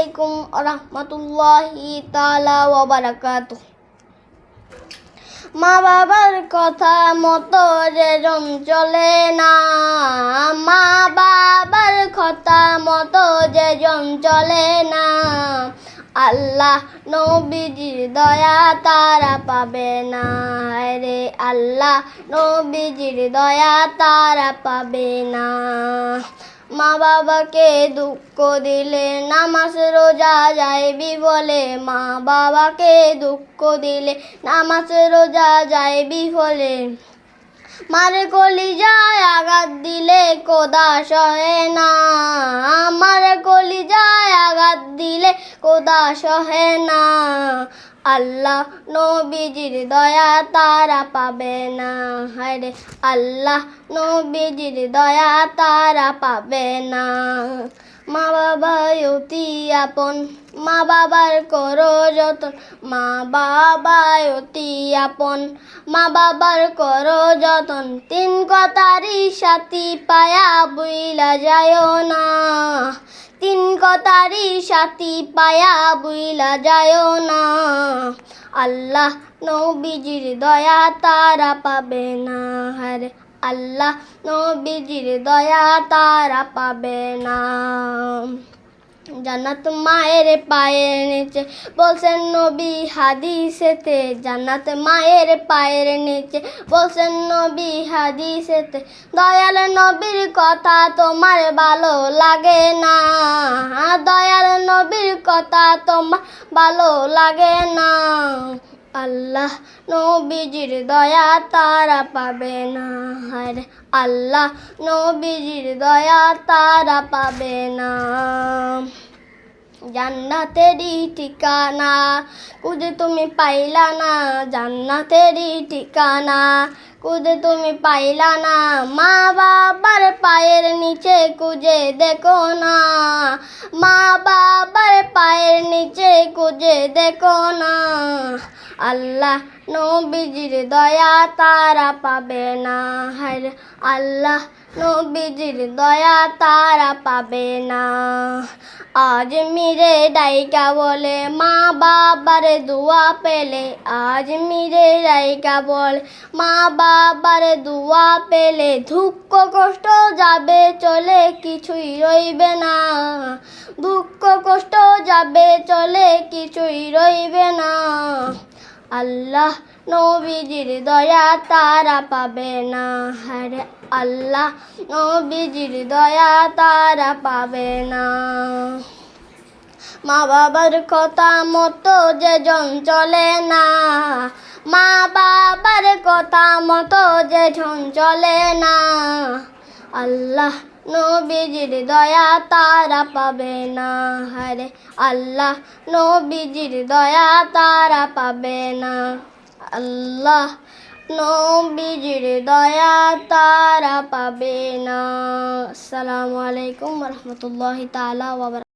আলাইকুম ওয়া রাহমাতুল্লাহি তাআলা ওয়া বারাকাতুহু। মা বাবার কথা মতো যেজন চলে না, মা বাবার কথা মতো যেজন চলে না, আল্লাহ নবীজির দয়া তারা পাবে না রে। আল্লাহ নবীজির দয়া তারা পাবে না। মা বাবাকে দুঃখ দিলে নামাজ রোজা যায় বিফলে, মা বাবাকে দুঃখ দিলে নামাজ রোজা যায় বিফলে। মার কলিজায় আঘাত দিলে খোদা সহে না, মার কলিজায় আঘাত দিলে খোদা সহে না, আল্লাহ নবীজির দয়া তারা পাবে না রে। আল্লাহ নবীজির দয়া তারা পাবে না। মা বাবা অতি আপন, মা বাবার করো যতন, মা বাবা অতি আপন, মা বাবার করো যতন। তিন কথারই সাথী পায়া বুইলা যায়ও না, তিন কথারই সাথী পায়া বুইলা যায়ও না, আল্লাহ নবীজির দয়া তারা পাবে না রে। আল্লাহ নবীজির দয়া তারা পাবে না। জান্নাত মায়ের পায়ের নিচে বলছেন নবী হাদিসেতে, জান্নাত মায়ের পায়ের নিচে বলছেন নবী হাদিসেতে। দয়াল নবীর কথা তোমার ভালো লাগে না, দয়াল নবীর কথা তোমার ভালো লাগে না, আল্লাহ নবীজির দয়া তারা পাবে না রে। আল্লাহ নবীজির দয়া তারা পাবে না। জান্নাতেরই ঠিকানা খুঁজে তুমি পাইলা না, জান্নাতেরই ঠিকানা খুঁজে তুমি পাইলা না। মা বাবার পায়ের নিচে খুঁজে দেখো না, মা বাবার পায়ের নিচে খুঁজে দেখো না, আল্লাহ নবীজির দয়া তারা পাবে না রে। আল্লাহ নবীজির দয়া তারা পাবে না। আজ মিরে ডাইকা বলে মা বাবার দোয়া পেলে, আজ মিরে ডাইকা বলে মা বাবার দোয়া পেলে, দুঃখ কষ্ট যাবে চলে কিছুই রইবে না, দুঃখ কষ্ট যাবে চলে কিছুই রইবে না, আল্লাহ নবীজির দয়া তারা পাবে না রে। আল্লাহ নবীজির দয়া তারা পাবে না। মা বাবার কথা মতো যেজন চলে না, মা বাবার কথা মতো যেজন চলে না, আল্লাহ নবীজির দয়া তারা পাবে না রে। আল্লাহ নবীজির দয়া তারা পাবে না, আল্লাহ নবীজির দয়া তারা পাবে না। আসসালামু আলাইকুম ওয়া রাহমাতুল্লাহি তাআলা ওয়া বারাকাতুহু।